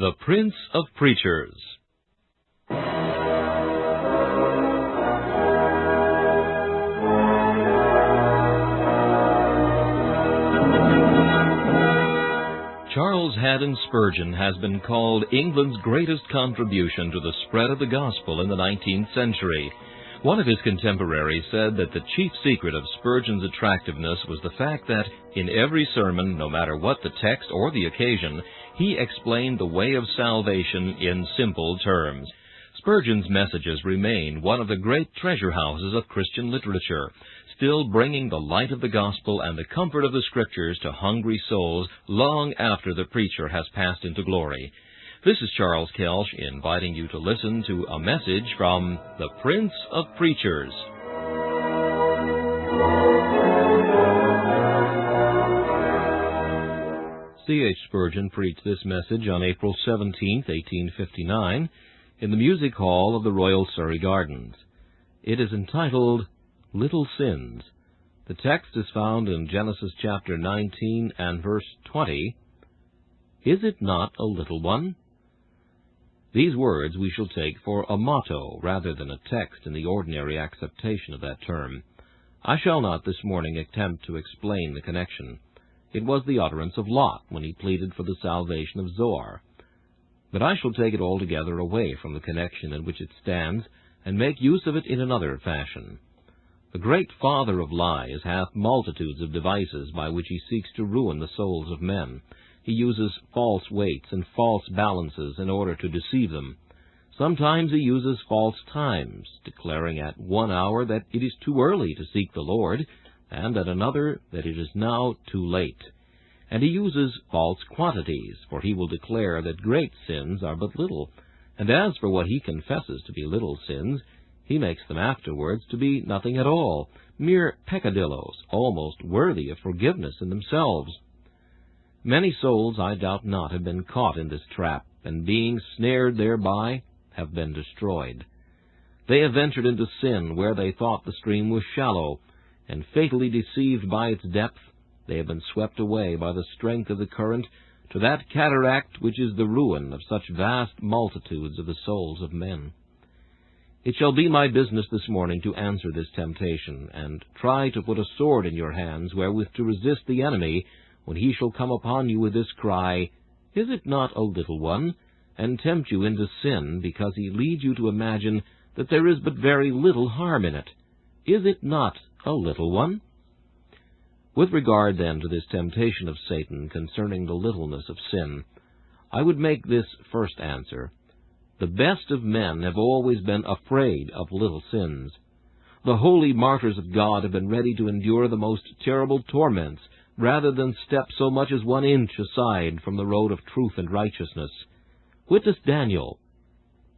The Prince of Preachers. Charles Haddon Spurgeon has been called England's greatest contribution to the spread of the gospel in the 19th century. One of his contemporaries said that the chief secret of Spurgeon's attractiveness was the fact that, in every sermon, no matter what the text or the occasion, he explained the way of salvation in simple terms. Spurgeon's messages remain one of the great treasure houses of Christian literature, still bringing the light of the gospel and the comfort of the Scriptures to hungry souls long after the preacher has passed into glory. This is Charles Kelsch inviting you to listen to a message from the Prince of Preachers. C.H. Spurgeon preached this message on April 17, 1859, in the Music Hall of the Royal Surrey Gardens. It is entitled, Little Sins. The text is found in Genesis chapter 19 and verse 20. Is it not a little one? These words we shall take for a motto rather than a text in the ordinary acceptation of that term. I shall not this morning attempt to explain the connection. It was the utterance of Lot when he pleaded for the salvation of Zoar. But I shall take it altogether away from the connection in which it stands and make use of it in another fashion. The great father of lies hath multitudes of devices by which he seeks to ruin the souls of men. He uses false weights and false balances in order to deceive them. Sometimes he uses false times, declaring at one hour that it is too early to seek the Lord, and at another that it is now too late. And he uses false quantities, for he will declare that great sins are but little, and as for what he confesses to be little sins, he makes them afterwards to be nothing at all, mere peccadillos, almost worthy of forgiveness in themselves. Many souls, I doubt not, have been caught in this trap, and being snared thereby, have been destroyed. They have ventured into sin where they thought the stream was shallow, and fatally deceived by its depth, they have been swept away by the strength of the current to that cataract which is the ruin of such vast multitudes of the souls of men. It shall be my business this morning to answer this temptation, and try to put a sword in your hands wherewith to resist the enemy when he shall come upon you with this cry, Is it not a little one? And tempt you into sin, because he leads you to imagine that there is but very little harm in it. Is it not a little one? With regard, then, to this temptation of Satan concerning the littleness of sin, I would make this first answer. The best of men have always been afraid of little sins. The holy martyrs of God have been ready to endure the most terrible torments, rather than step so much as 1 inch aside from the road of truth and righteousness. Witness Daniel.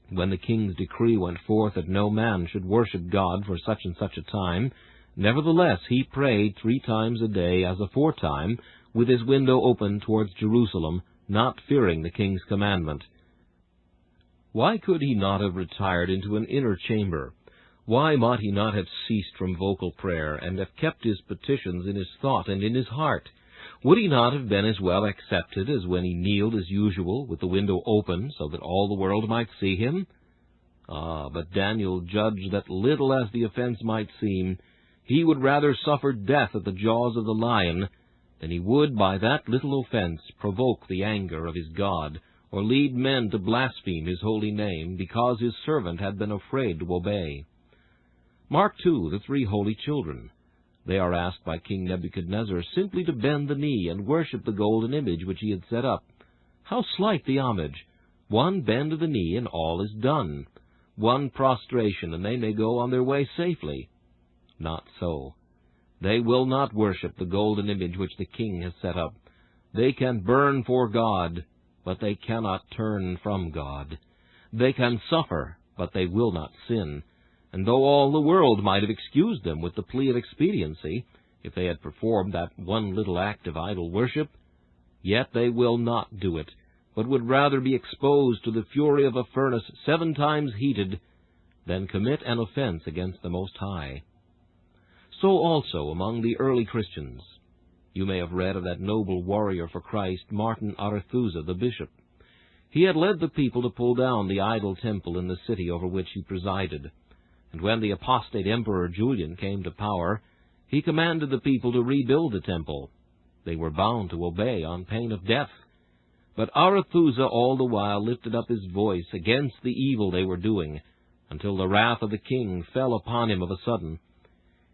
When the king's decree went forth that no man should worship God for such and such a time, nevertheless he prayed 3 times a day as aforetime, with his window open towards Jerusalem, not fearing the king's commandment. Why could he not have retired into an inner chamber? Why might he not have ceased from vocal prayer, and have kept his petitions in his thought and in his heart? Would he not have been as well accepted as when he kneeled as usual, with the window open, so that all the world might see him? But Daniel judged that little as the offense might seem, he would rather suffer death at the jaws of the lion than he would by that little offense provoke the anger of his God, or lead men to blaspheme his holy name, because his servant had been afraid to obey. Mark, too, the 3 holy children. They are asked by King Nebuchadnezzar simply to bend the knee and worship the golden image which he had set up. How slight the homage! 1 bend of the knee and all is done. 1 prostration and they may go on their way safely. Not so. They will not worship the golden image which the king has set up. They can burn for God, but they cannot turn from God. They can suffer, but they will not sin. And though all the world might have excused them with the plea of expediency, if they had performed that 1 little act of idol worship, yet they will not do it, but would rather be exposed to the fury of a furnace 7 times heated than commit an offense against the Most High. So also among the early Christians. You may have read of that noble warrior for Christ, Martin Arethusa, the bishop. He had led the people to pull down the idol temple in the city over which he presided. And when the apostate Emperor Julian came to power, he commanded the people to rebuild the temple. They were bound to obey on pain of death. But Arethusa all the while lifted up his voice against the evil they were doing, until the wrath of the king fell upon him of a sudden.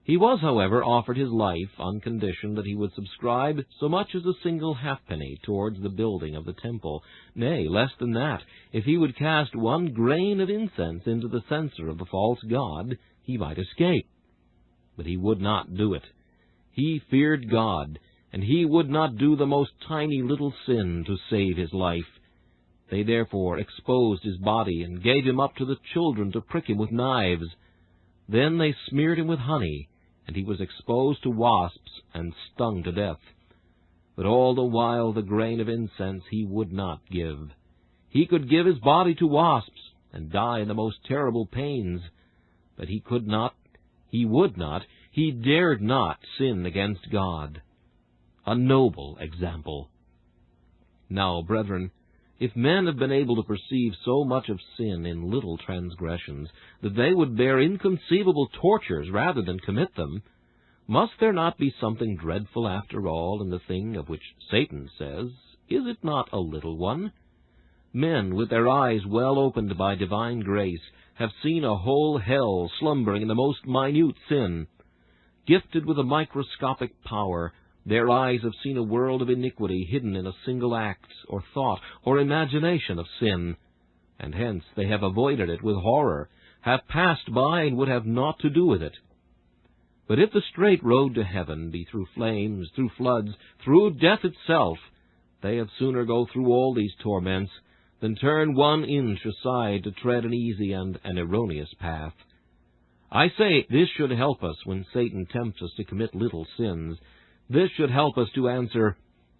He was, however, offered his life on condition that he would subscribe so much as a single halfpenny towards the building of the temple. Nay, less than that, if he would cast 1 grain of incense into the censer of the false god, he might escape. But he would not do it. He feared God, and he would not do the most tiny little sin to save his life. They therefore exposed his body and gave him up to the children to prick him with knives. Then they smeared him with honey, and he was exposed to wasps and stung to death. But all the while the grain of incense he would not give. He could give his body to wasps and die in the most terrible pains, but he could not, he would not, he dared not sin against God. A noble example. Now, brethren, if men have been able to perceive so much of sin in little transgressions that they would bear inconceivable tortures rather than commit them, must there not be something dreadful after all in the thing of which Satan says, "Is it not a little one?" Men, with their eyes well opened by divine grace, have seen a whole hell slumbering in the most minute sin. Gifted with a microscopic power, their eyes have seen a world of iniquity hidden in a single act, or thought, or imagination of sin, and hence they have avoided it with horror, have passed by and would have naught to do with it. But if the straight road to heaven be through flames, through floods, through death itself, they had sooner go through all these torments than turn 1 inch aside to tread an easy and an erroneous path. I say this should help us when Satan tempts us to commit little sins. This should help us to answer,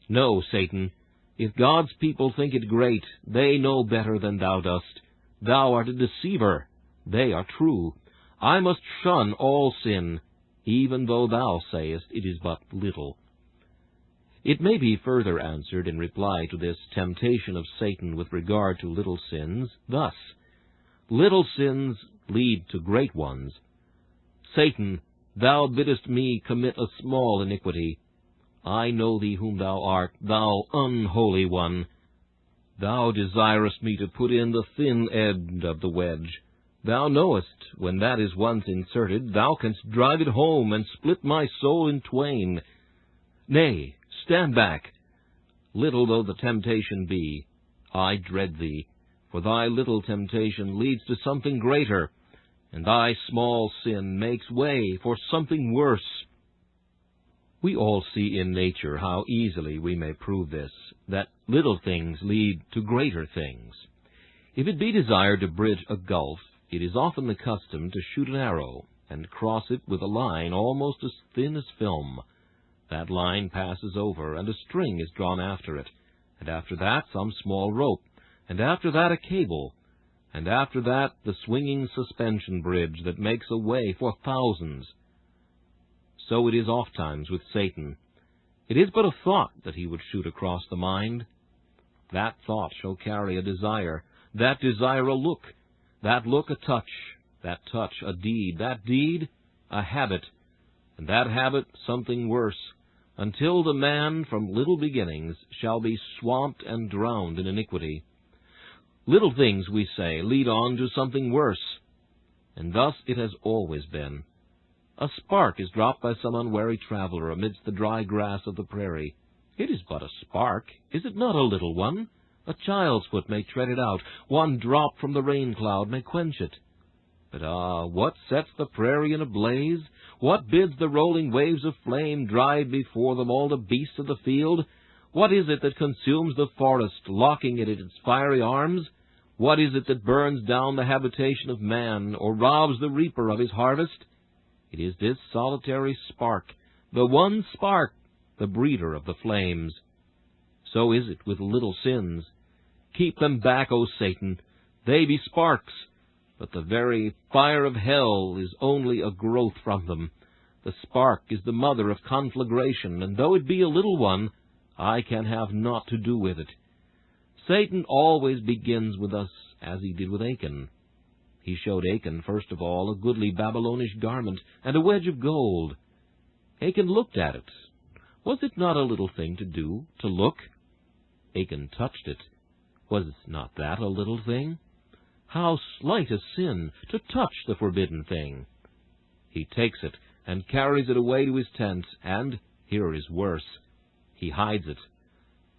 "No, Satan, if God's people think it great, they know better than thou dost. Thou art a deceiver. They are true. I must shun all sin, even though thou sayest it is but little." It may be further answered in reply to this temptation of Satan with regard to little sins, thus: little sins lead to great ones. Satan, thou biddest me commit a small iniquity. I know thee whom thou art, thou unholy one. Thou desirest me to put in the thin end of the wedge. Thou knowest, when that is once inserted, thou canst drive it home and split my soul in twain. Nay, stand back. Little though the temptation be, I dread thee, for thy little temptation leads to something greater, and thy small sin makes way for something worse. We all see in nature how easily we may prove this, that little things lead to greater things. If it be desired to bridge a gulf, it is often the custom to shoot an arrow, and cross it with a line almost as thin as film. That line passes over, and a string is drawn after it, and after that some small rope, and after that a cable, and after that the swinging suspension bridge that makes a way for thousands. So it is ofttimes with Satan. It is but a thought that he would shoot across the mind. That thought shall carry a desire, that desire a look, that look a touch, that touch a deed, that deed a habit, and that habit something worse, until the man from little beginnings shall be swamped and drowned in iniquity. Little things, we say, lead on to something worse, and thus it has always been. A spark is dropped by some unwary traveler amidst the dry grass of the prairie. It is but a spark, is it not a little one? A child's foot may tread it out, 1 drop from the rain cloud may quench it. But what sets the prairie in a blaze? What bids the rolling waves of flame drive before them all the beasts of the field? What is it that consumes the forest, locking it in its fiery arms? What is it that burns down the habitation of man, or robs the reaper of his harvest? It is this solitary spark, the one spark, the breeder of the flames. So is it with little sins. Keep them back, O Satan. They be sparks, but the very fire of hell is only a growth from them. The spark is the mother of conflagration, and though it be a little one, I can have naught to do with it. Satan always begins with us as he did with Achan. He showed Achan, first of all, a goodly Babylonish garment and a wedge of gold. Achan looked at it. Was it not a little thing to do, to look? Achan touched it. Was not that a little thing? How slight a sin to touch the forbidden thing! He takes it and carries it away to his tent, and, here it is worse, he hides it.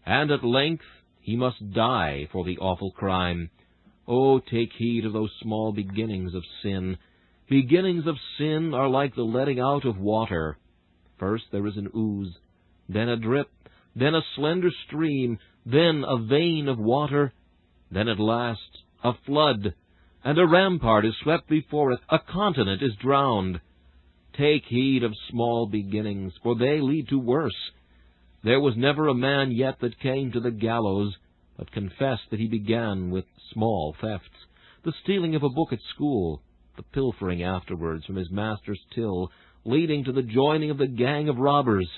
And at length he must die for the awful crime. Oh, take heed of those small beginnings of sin. Beginnings of sin are like the letting out of water. First there is an ooze, then a drip, then a slender stream, then a vein of water, then at last a flood, and a rampart is swept before it, a continent is drowned. Take heed of small beginnings, for they lead to worse. There was never a man yet that came to the gallows, but confessed that he began with small thefts, the stealing of a book at school, the pilfering afterwards from his master's till, leading to the joining of the gang of robbers,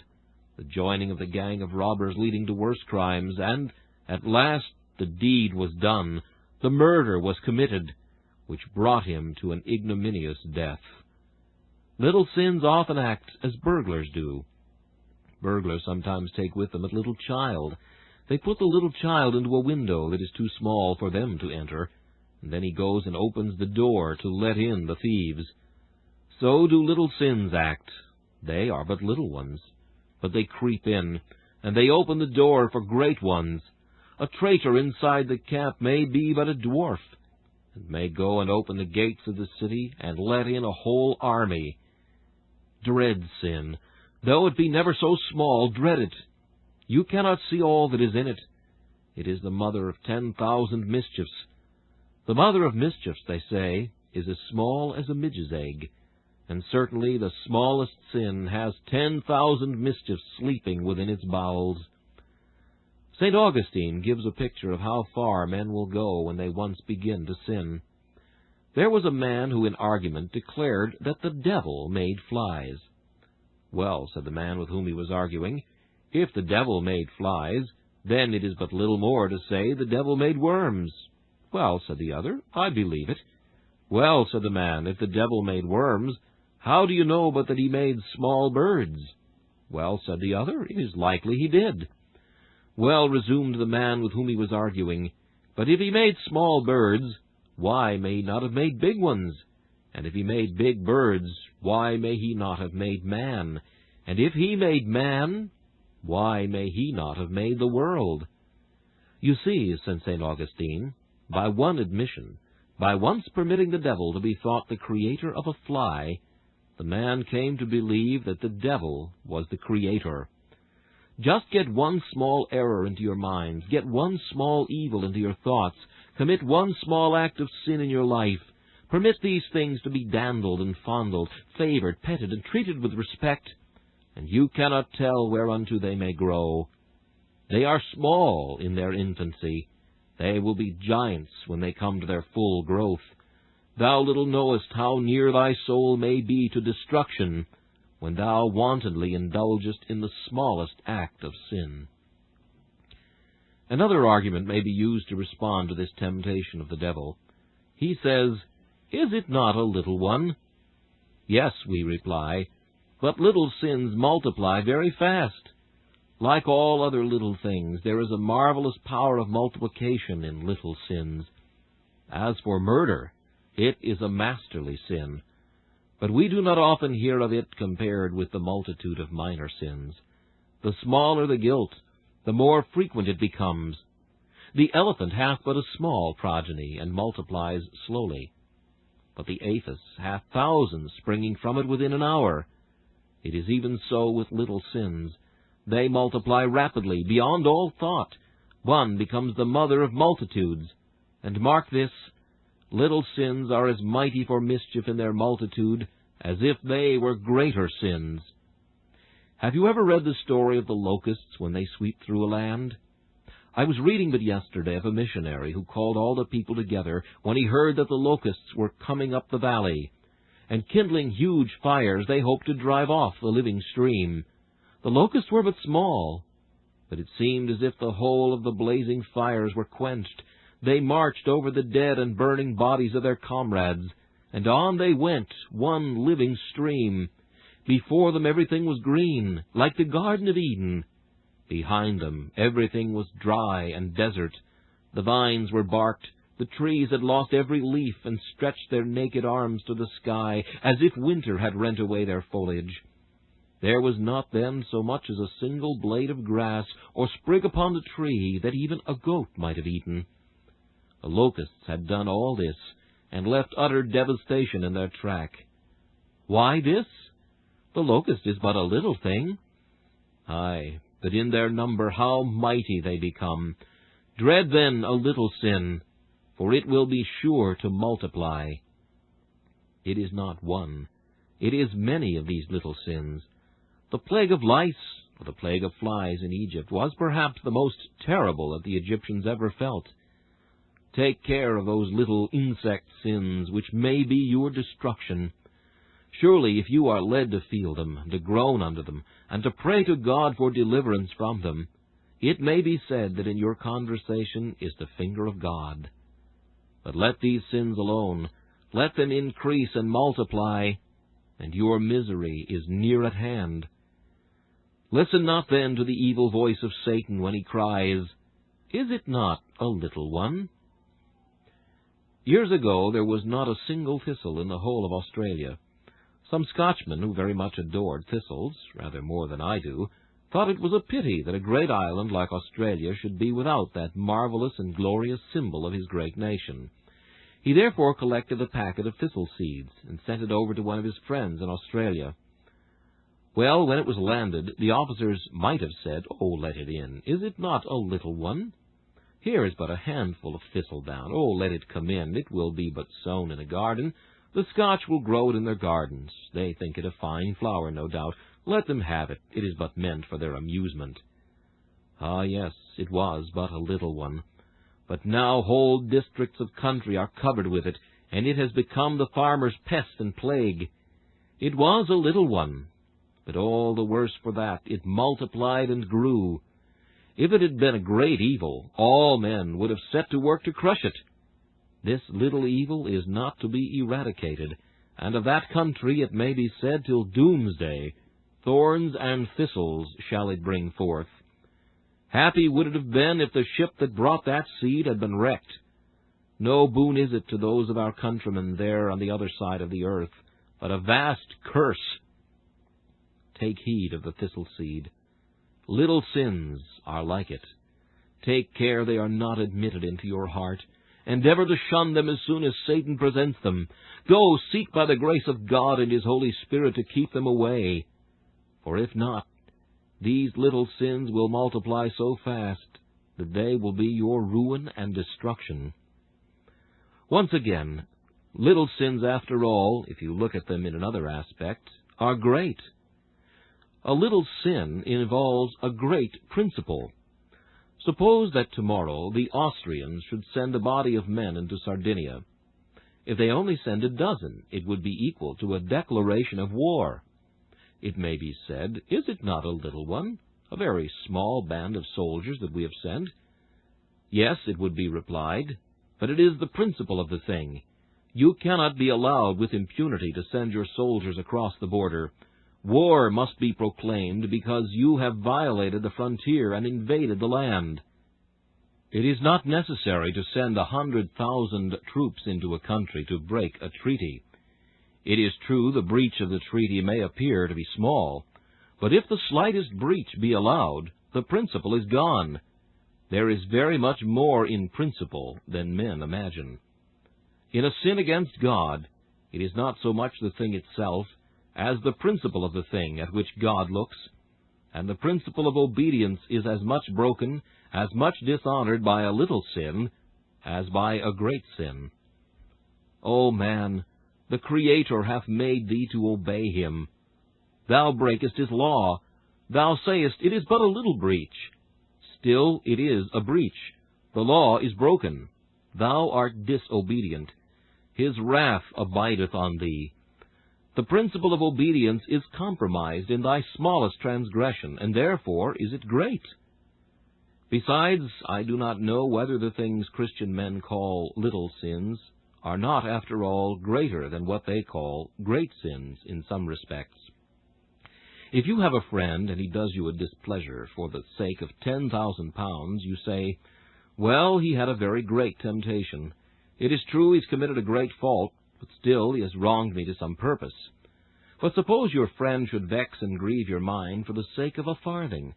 the joining of the gang of robbers leading to worse crimes, and at last the deed was done, the murder was committed, which brought him to an ignominious death. Little sins often act as burglars do. Burglars sometimes take with them a little child. They put the little child into a window that is too small for them to enter, and then he goes and opens the door to let in the thieves. So do little sins act. They are but little ones, but they creep in, and they open the door for great ones. A traitor inside the camp may be but a dwarf, and may go and open the gates of the city and let in a whole army. Dread sin. Though it be never so small, dread it. You cannot see all that is in it. It is the mother of 10,000 mischiefs. The mother of mischiefs, they say, is as small as a midge's egg, and certainly the smallest sin has 10,000 mischiefs sleeping within its bowels. St. Augustine gives a picture of how far men will go when they once begin to sin. There was a man who in argument declared that the devil made flies. Well, said the man with whom he was arguing, if the devil made flies, then it is but little more to say the devil made worms. Well, said the other, I believe it. Well, said the man, if the devil made worms, how do you know but that he made small birds? Well, said the other, it is likely he did. Well, resumed the man with whom he was arguing, but if he made small birds, why may he not have made big ones? And if he made big birds, why may he not have made man? And if he made man, why may he not have made the world? You see, said St. Augustine, by one admission, by once permitting the devil to be thought the creator of a fly, the man came to believe that the devil was the creator. Just get one small error into your minds, get one small evil into your thoughts, commit one small act of sin in your life, permit these things to be dandled and fondled, favored, petted, and treated with respect, and you cannot tell whereunto they may grow. They are small in their infancy. They will be giants when they come to their full growth. Thou little knowest how near thy soul may be to destruction, when thou wantonly indulgest in the smallest act of sin. Another argument may be used to respond to this temptation of the devil. He says, Is it not a little one? Yes, we reply, but little sins multiply very fast. Like all other little things, there is a marvelous power of multiplication in little sins. As for murder, it is a masterly sin. But we do not often hear of it compared with the multitude of minor sins. The smaller the guilt, the more frequent it becomes. The elephant hath but a small progeny, and multiplies slowly. But the aphis hath thousands springing from it within an hour. It is even so with little sins. They multiply rapidly, beyond all thought. One becomes the mother of multitudes. And mark this, little sins are as mighty for mischief in their multitude as if they were greater sins. Have you ever read the story of the locusts when they sweep through a land? I was reading but yesterday of a missionary who called all the people together when he heard that the locusts were coming up the valley, and kindling huge fires they hoped to drive off the living stream. The locusts were but small, But it seemed as if the whole of the blazing fires were quenched. They marched over the dead and burning bodies of their comrades, and on they went, one living stream. Before them everything was green, like the Garden of Eden. Behind them everything was dry and desert. The vines were barked, the trees had lost every leaf and stretched their naked arms to the sky, as if winter had rent away their foliage. There was not then so much as a single blade of grass or sprig upon the tree that even a goat might have eaten. The locusts had done all this, and left utter devastation in their track. Why this? The locust is but a little thing. Aye, but in their number how mighty they become! Dread then a little sin, for it will be sure to multiply. It is not one, it is many of these little sins. The plague of lice, or the plague of flies in Egypt, was perhaps the most terrible that the Egyptians ever felt. Take care of those little insect sins which may be your destruction. Surely if you are led to feel them, to groan under them, and to pray to God for deliverance from them, it may be said that in your conversation is the finger of God. But let these sins alone, let them increase and multiply, and your misery is near at hand. Listen not then to the evil voice of Satan when he cries, "Is it not a little one?" Years ago there was not a single thistle in the whole of Australia. Some Scotchmen, who very much adored thistles, rather more than I do, thought it was a pity that a great island like Australia should be without that marvelous and glorious symbol of his great nation. He therefore collected a packet of thistle seeds and sent it over to one of his friends in Australia. Well, when it was landed, the officers might have said, "Oh, let it in. Is it not a little one? Here is but a handful of thistledown. Oh, let it come in. It will be but sown in a garden. The Scotch will grow it in their gardens. They think it a fine flower, no doubt. Let them have it. It is but meant for their amusement." Ah, yes, it was but a little one. But now whole districts of country are covered with it, and it has become the farmer's pest and plague. It was a little one, but all the worse for that. It multiplied and grew. If it had been a great evil, all men would have set to work to crush it. This little evil is not to be eradicated, and of that country it may be said till doomsday, "Thorns and thistles shall it bring forth." Happy would it have been if the ship that brought that seed had been wrecked. No boon is it to those of our countrymen there on the other side of the earth, but a vast curse. Take heed of the thistle seed. Little sins are like it. Take care they are not admitted into your heart. Endeavor to shun them as soon as Satan presents them. Go, seek by the grace of God and His Holy Spirit to keep them away. For if not, these little sins will multiply so fast that they will be your ruin and destruction. Once again, little sins, after all, if you look at them in another aspect, are great. A little sin involves a great principle. Suppose that tomorrow the Austrians should send a body of men into Sardinia. If they only send a dozen, it would be equal to a declaration of war. It may be said, "Is it not a little one, a very small band of soldiers that we have sent?" Yes, it would be replied, but it is the principle of the thing. You cannot be allowed with impunity to send your soldiers across the border. War must be proclaimed because you have violated the frontier and invaded the land. It is not necessary to send 100,000 troops into a country to break a treaty. It is true the breach of the treaty may appear to be small, but if the slightest breach be allowed, the principle is gone. There is very much more in principle than men imagine. In a sin against God, it is not so much the thing itself as the principle of the thing at which God looks, and the principle of obedience is as much broken, as much dishonored by a little sin, as by a great sin. O man, the Creator hath made thee to obey Him. Thou breakest His law. Thou sayest, "It is but a little breach." Still it is a breach. The law is broken. Thou art disobedient. His wrath abideth on thee. The principle of obedience is compromised in thy smallest transgression, and therefore is it great. Besides, I do not know whether the things Christian men call little sins are not, after all, greater than what they call great sins in some respects. If you have a friend and he does you a displeasure for the sake of 10,000 pounds, you say, "Well, he had a very great temptation. It is true he's committed a great fault, but still he has wronged me to some purpose." But suppose your friend should vex and grieve your mind for the sake of a farthing.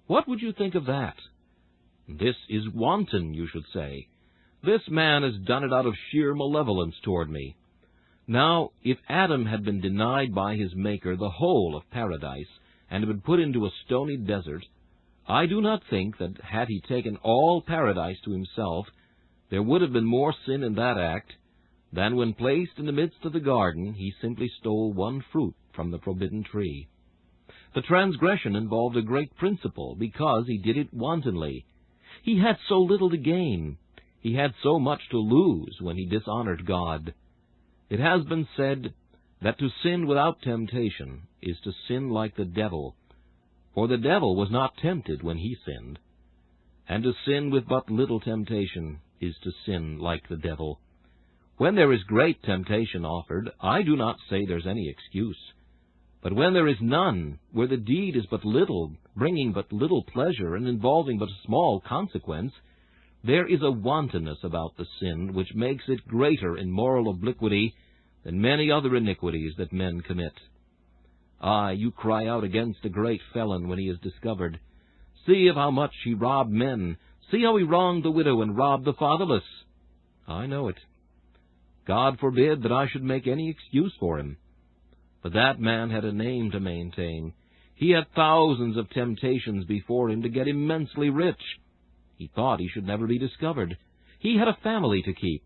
What would you think of that? "This is wanton," you should say. "This man has done it out of sheer malevolence toward me." Now, if Adam had been denied by his Maker the whole of paradise, and had been put into a stony desert, I do not think that had he taken all paradise to himself, there would have been more sin in that act than when placed in the midst of the garden he simply stole one fruit from the forbidden tree. The transgression involved a great principle, because he did it wantonly. He had so little to gain. He had so much to lose when he dishonored God. It has been said that to sin without temptation is to sin like the devil, for the devil was not tempted when he sinned. And to sin with but little temptation is to sin like the devil. When there is great temptation offered, I do not say there's any excuse. But when there is none, where the deed is but little, bringing but little pleasure, and involving but a small consequence, there is a wantonness about the sin which makes it greater in moral obliquity than many other iniquities that men commit. Aye, you cry out against a great felon when he is discovered. See of how much he robbed men. See how he wronged the widow and robbed the fatherless. I know it. God forbid that I should make any excuse for him. But that man had a name to maintain. He had thousands of temptations before him to get immensely rich. He thought he should never be discovered. He had a family to keep.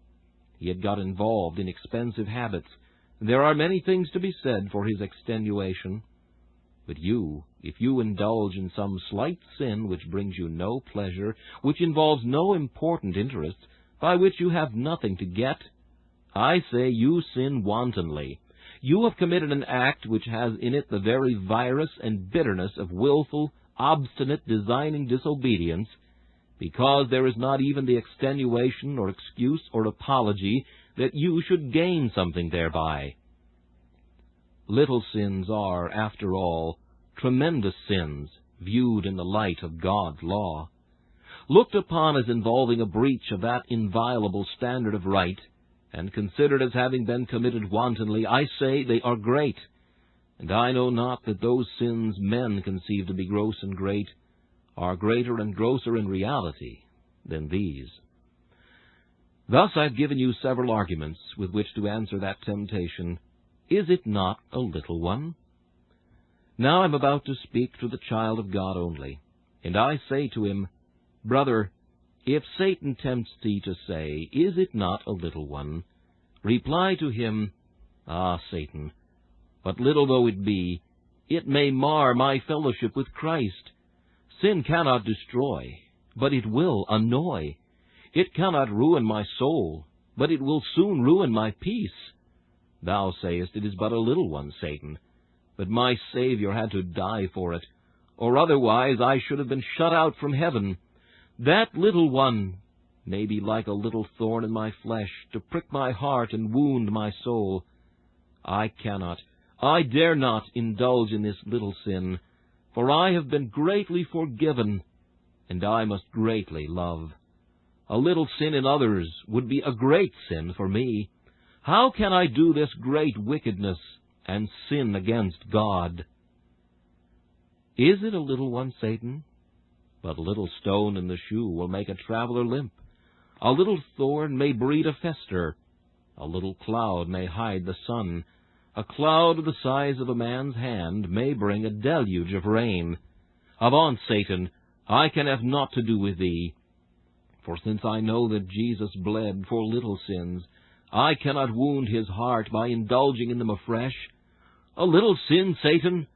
He had got involved in expensive habits. There are many things to be said for his extenuation. But you, if you indulge in some slight sin which brings you no pleasure, which involves no important interest, by which you have nothing to get, I say you sin wantonly. You have committed an act which has in it the very virus and bitterness of willful, obstinate, designing disobedience, because there is not even the extenuation or excuse or apology that you should gain something thereby. Little sins are, after all, tremendous sins, viewed in the light of God's law. Looked upon as involving a breach of that inviolable standard of right, and considered as having been committed wantonly, I say they are great. And I know not that those sins men conceive to be gross and great are greater and grosser in reality than these. Thus I've given you several arguments with which to answer that temptation. Is it not a little one? Now I'm about to speak to the child of God only, and I say to him, Brother, if Satan tempts thee to say, Is it not a little one? Reply to him, Ah, Satan, but little though it be, it may mar my fellowship with Christ. Sin cannot destroy, but it will annoy. It cannot ruin my soul, but it will soon ruin my peace. Thou sayest it is but a little one, Satan, but my Savior had to die for it, or otherwise I should have been shut out from heaven. That little one may be like a little thorn in my flesh, to prick my heart and wound my soul. I cannot, I dare not indulge in this little sin, for I have been greatly forgiven, and I must greatly love. A little sin in others would be a great sin for me. How can I do this great wickedness and sin against God? Is it a little one, Satan? But a little stone in the shoe will make a traveler limp. A little thorn may breed a fester. A little cloud may hide the sun. A cloud of the size of a man's hand may bring a deluge of rain. Avaunt, Satan, I can have naught to do with thee. For since I know that Jesus bled for little sins, I cannot wound his heart by indulging in them afresh. A little sin, Satan?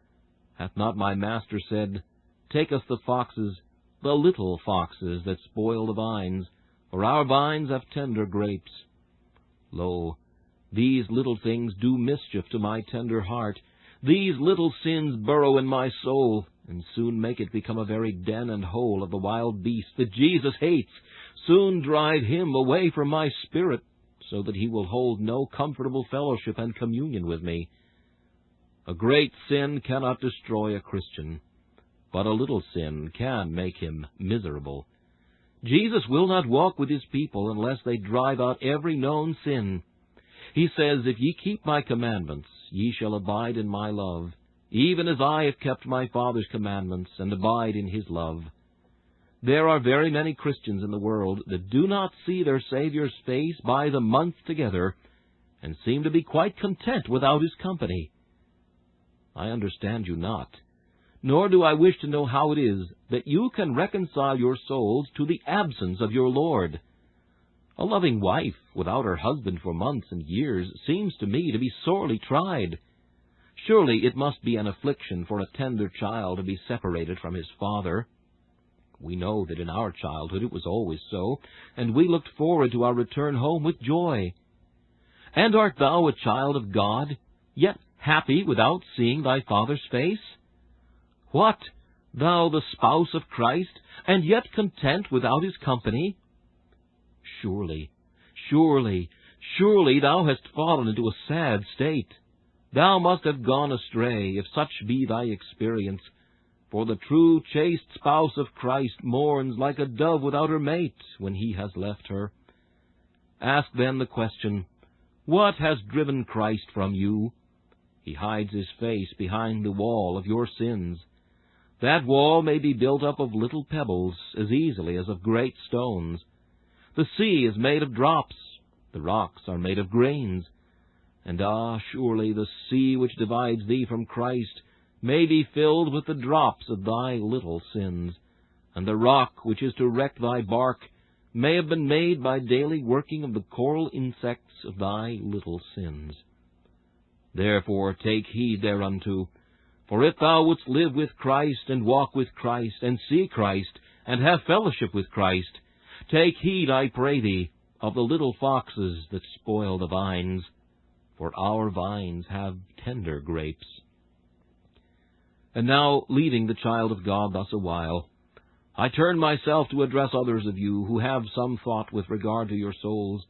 Hath not my Master said, Take us the foxes, the little foxes that spoil the vines, for our vines have tender grapes. Lo, these little things do mischief to my tender heart. These little sins burrow in my soul, and soon make it become a very den and hole of the wild beast that Jesus hates. Soon drive him away from my spirit, so that he will hold no comfortable fellowship and communion with me. A great sin cannot destroy a Christian, but a little sin can make him miserable. Jesus will not walk with his people unless they drive out every known sin. He says, "If ye keep my commandments, ye shall abide in my love, even as I have kept my Father's commandments and abide in his love." There are very many Christians in the world that do not see their Savior's face by the month together, and seem to be quite content without his company. I understand you not, nor do I wish to know how it is that you can reconcile your souls to the absence of your Lord. A loving wife without her husband for months and years seems to me to be sorely tried. Surely it must be an affliction for a tender child to be separated from his father. We know that in our childhood it was always so, and we looked forward to our return home with joy. And art thou a child of God, yet happy without seeing thy Father's face? What, thou the spouse of Christ, and yet content without his company? Surely, surely, surely thou hast fallen into a sad state. Thou must have gone astray, if such be thy experience, for the true chaste spouse of Christ mourns like a dove without her mate when he has left her. Ask then the question, what has driven Christ from you? He hides his face behind the wall of your sins. That wall may be built up of little pebbles as easily as of great stones. The sea is made of drops, the rocks are made of grains. And surely the sea which divides thee from Christ may be filled with the drops of thy little sins, and the rock which is to wreck thy bark may have been made by daily working of the coral insects of thy little sins. Therefore take heed thereunto, for if thou wouldst live with Christ, and walk with Christ, and see Christ, and have fellowship with Christ, take heed, I pray thee, of the little foxes that spoil the vines, for our vines have tender grapes. And now, leaving the child of God thus a while, I turn myself to address others of you who have some thought with regard to your souls,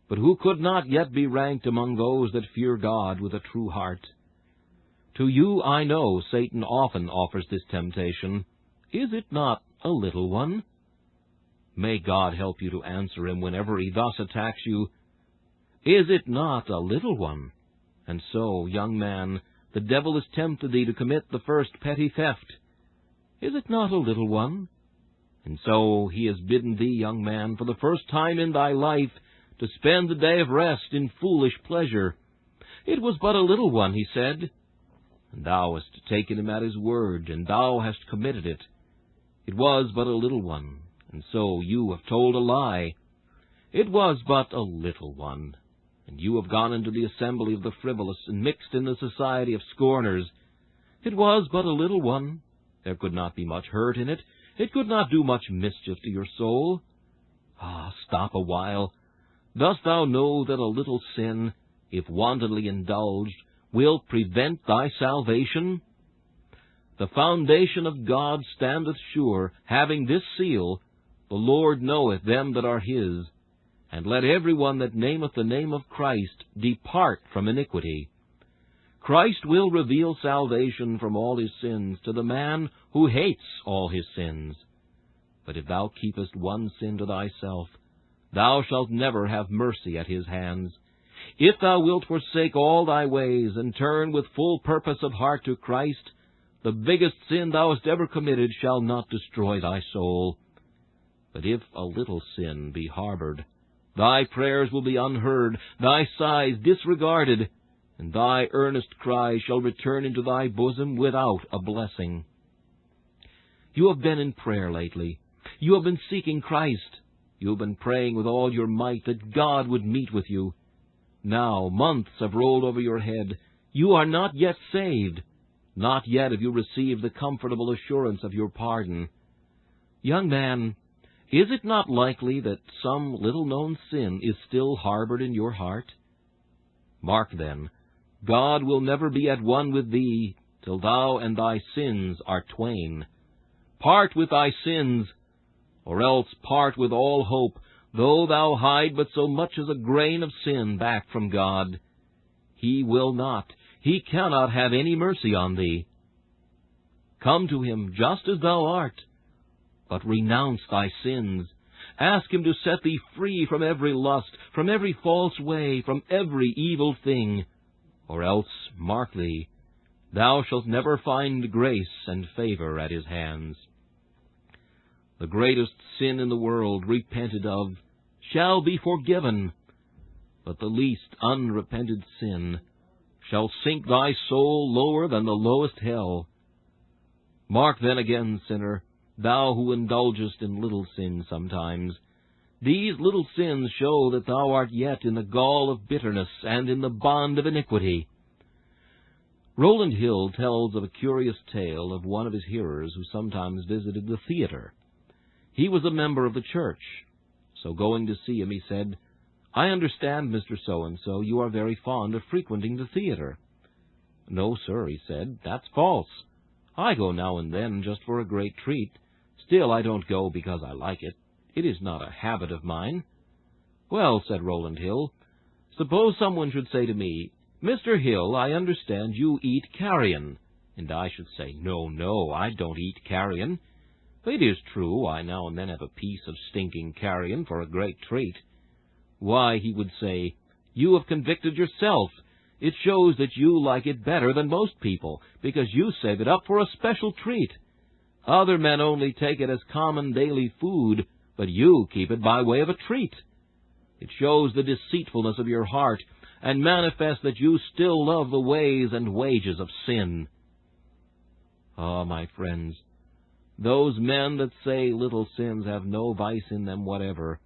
but who could not yet be ranked among those that fear God with a true heart. To you I know Satan often offers this temptation. Is it not a little one? May God help you to answer him whenever he thus attacks you. Is it not a little one? And so, young man, the devil has tempted thee to commit the first petty theft. Is it not a little one? And so he has bidden thee, young man, for the first time in thy life, to spend the day of rest in foolish pleasure. It was but a little one, he said. And thou hast taken him at his word, and thou hast committed it. It was but a little one, and so you have told a lie. It was but a little one, and you have gone into the assembly of the frivolous, and mixed in the society of scorners. It was but a little one. There could not be much hurt in it. It could not do much mischief to your soul. Stop a while. Dost thou know that a little sin, if wantonly indulged, will prevent thy salvation? The foundation of God standeth sure, having this seal, The Lord knoweth them that are his. And let every one that nameth the name of Christ depart from iniquity. Christ will reveal salvation from all his sins to the man who hates all his sins. But if thou keepest one sin to thyself, thou shalt never have mercy at his hands. If thou wilt forsake all thy ways, and turn with full purpose of heart to Christ, the biggest sin thou hast ever committed shall not destroy thy soul. But if a little sin be harbored, thy prayers will be unheard, thy sighs disregarded, and thy earnest cry shall return into thy bosom without a blessing. You have been in prayer lately. You have been seeking Christ. You have been praying with all your might that God would meet with you. Now months have rolled over your head. You are not yet saved. Not yet have you received the comfortable assurance of your pardon. Young man, is it not likely that some little-known sin is still harbored in your heart? Mark then, God will never be at one with thee till thou and thy sins are twain. Part with thy sins, or else part with all hope, though thou hide but so much as a grain of sin back from God. He will not, he cannot have any mercy on thee. Come to him just as thou art, but renounce thy sins. Ask him to set thee free from every lust, from every false way, from every evil thing. Or else, mark thee, thou shalt never find grace and favor at his hands. The greatest sin in the world, repented of, shall be forgiven, but the least unrepented sin shall sink thy soul lower than the lowest hell. Mark then again, sinner, thou who indulgest in little sins sometimes. These little sins show that thou art yet in the gall of bitterness and in the bond of iniquity. Rowland Hill tells of a curious tale of one of his hearers who sometimes visited the theater. He was a member of the church, so going to see him, he said, "I understand, Mr. So-and-so, you are very fond of frequenting the theater." "No, sir," he said, "that's false. I go now and then just for a great treat. Still, I don't go because I like it. It is not a habit of mine." "Well," said Rowland Hill, "suppose someone should say to me, 'Mr. Hill, I understand you eat carrion,' and I should say, 'No, I don't eat carrion.' It is true, I now and then have a piece of stinking carrion for a great treat." "Why," he would say, "you have convicted yourself. It shows that you like it better than most people, because you save it up for a special treat. Other men only take it as common daily food, but you keep it by way of a treat. It shows the deceitfulness of your heart, and manifests that you still love the ways and wages of sin." Ah, my friends, those men that say little sins have no vice in them whatever,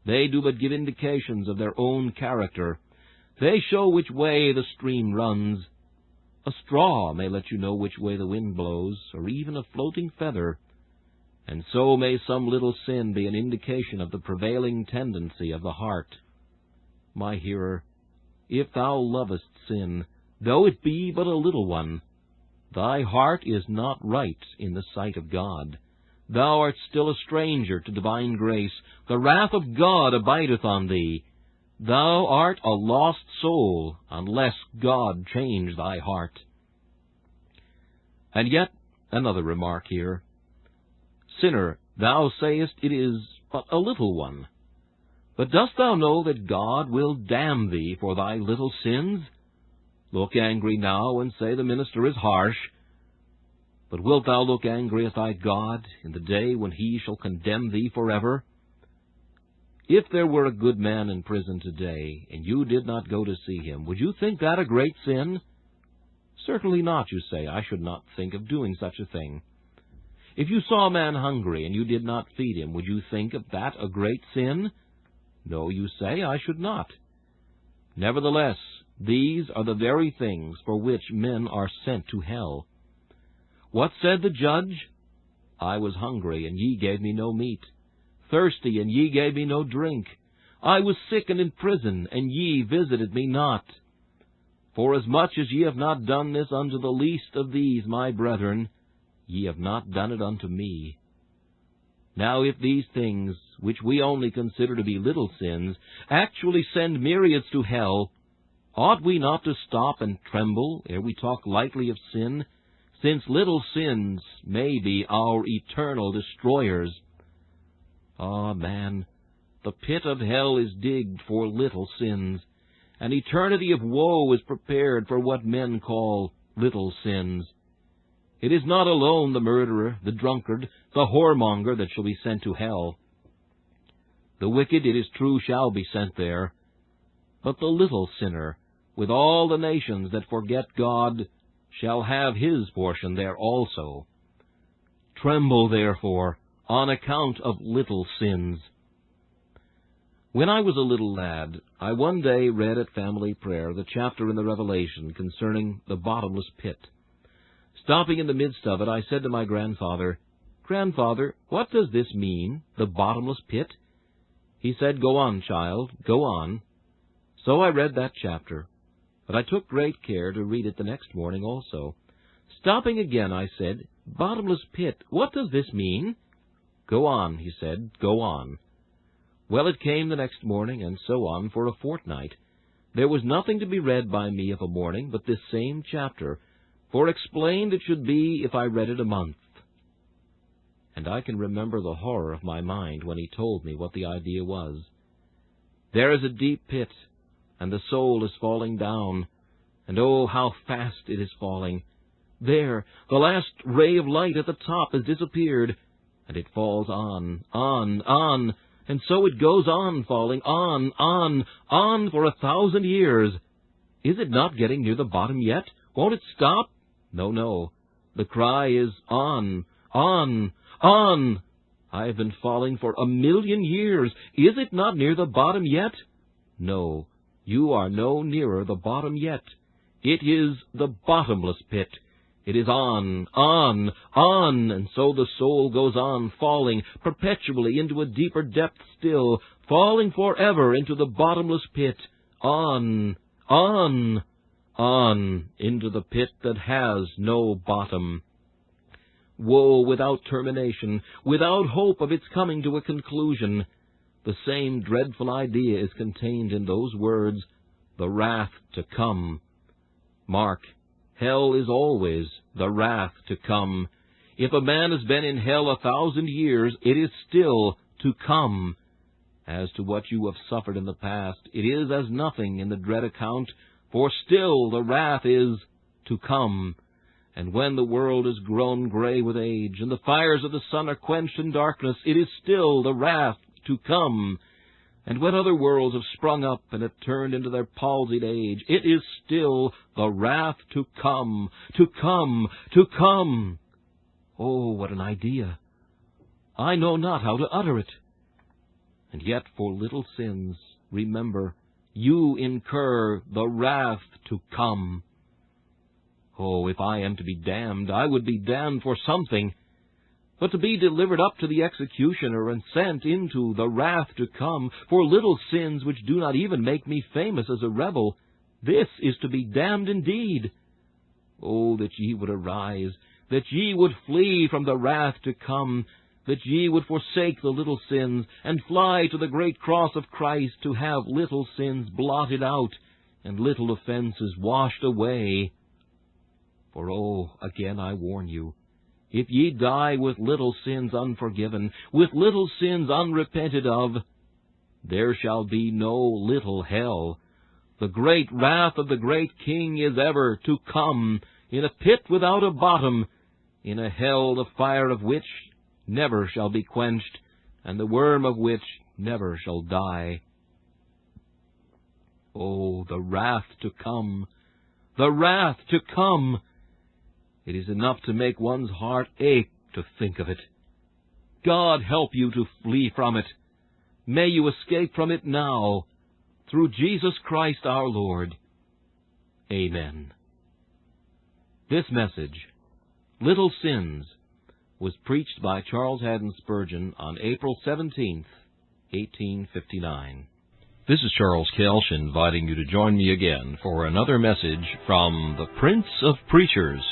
they do but give indications of their own character. They show which way the stream runs. A straw may let you know which way the wind blows, or even a floating feather. And so may some little sin be an indication of the prevailing tendency of the heart. My hearer, if thou lovest sin, though it be but a little one, thy heart is not right in the sight of God. Thou art still a stranger to divine grace. The wrath of God abideth on thee. Thou art a lost soul, unless God change thy heart. And yet, another remark here. Sinner, thou sayest it is but a little one. But dost thou know that God will damn thee for thy little sins? Look angry now, and say the minister is harsh. But wilt thou look angry at thy God in the day when he shall condemn thee forever? If there were a good man in prison today, and you did not go to see him, would you think that a great sin? Certainly not, you say. I should not think of doing such a thing. If you saw a man hungry, and you did not feed him, would you think of that a great sin? No, you say, I should not. Nevertheless, these are the very things for which men are sent to hell. What said the judge? I was hungry, and ye gave me no meat. Thirsty, and ye gave me no drink. I was sick and in prison, and ye visited me not. Forasmuch as ye have not done this unto the least of these my brethren, ye have not done it unto me. Now if these things, which we only consider to be little sins, actually send myriads to hell, ought we not to stop and tremble ere we talk lightly of sin, since little sins may be our eternal destroyers? Ah, man, the pit of hell is digged for little sins. An eternity of woe is prepared for what men call little sins. It is not alone the murderer, the drunkard, the whoremonger that shall be sent to hell. The wicked, it is true, shall be sent there. But the little sinner, with all the nations that forget God, shall have his portion there also. Tremble, therefore, on account of little sins. When I was a little lad, I one day read at family prayer the chapter in the Revelation concerning the bottomless pit. Stopping in the midst of it, I said to my grandfather, "Grandfather, what does this mean, the bottomless pit?" He said, "Go on, child, go on." So I read that chapter, but I took great care to read it the next morning also. Stopping again, I said, "Bottomless pit, what does this mean?" "Go on," he said, "go on." Well, it came the next morning, and so on for a fortnight. There was nothing to be read by me of a morning but this same chapter, for explained it should be if I read it a month. And I can remember the horror of my mind when he told me what the idea was. There is a deep pit, and the soul is falling down, and oh, how fast it is falling. There, the last ray of light at the top has disappeared, and it falls on, and so it goes on falling, on for 1,000 years. Is it not getting near the bottom yet? Won't it stop? No. The cry is on. I have been falling for 1,000,000 years. Is it not near the bottom yet? No, you are no nearer the bottom yet. It is the bottomless pit. It is on, and so the soul goes on falling perpetually into a deeper depth still, falling forever into the bottomless pit, on, into the pit that has no bottom. Woe without termination, without hope of its coming to a conclusion. The same dreadful idea is contained in those words, the wrath to come. Mark, hell is always the wrath to come. If a man has been in hell 1,000 years, it is still to come. As to what you have suffered in the past, it is as nothing in the dread account, for still the wrath is to come. And when the world is grown gray with age, and the fires of the sun are quenched in darkness, it is still the wrath to come. And when other worlds have sprung up and have turned into their palsied age, it is still the wrath to come, to come, to come. Oh, what an idea! I know not how to utter it. And yet for little sins, remember, you incur the wrath to come. Oh, if I am to be damned, I would be damned for something. But to be delivered up to the executioner and sent into the wrath to come for little sins which do not even make me famous as a rebel, this is to be damned indeed. Oh, that ye would arise, that ye would flee from the wrath to come, that ye would forsake the little sins, and fly to the great cross of Christ to have little sins blotted out, and little offenses washed away. For, oh, again I warn you, if ye die with little sins unforgiven, with little sins unrepented of, there shall be no little hell. The great wrath of the great King is ever to come, in a pit without a bottom, in a hell the fire of which never shall be quenched, and the worm of which never shall die. Oh, the wrath to come! The wrath to come! It is enough to make one's heart ache to think of it. God help you to flee from it. May you escape from it now, through Jesus Christ our Lord. Amen. This message, Little Sins, was preached by Charles Haddon Spurgeon on April 17th, 1859. This is Charles Kelsch inviting you to join me again for another message from the Prince of Preachers.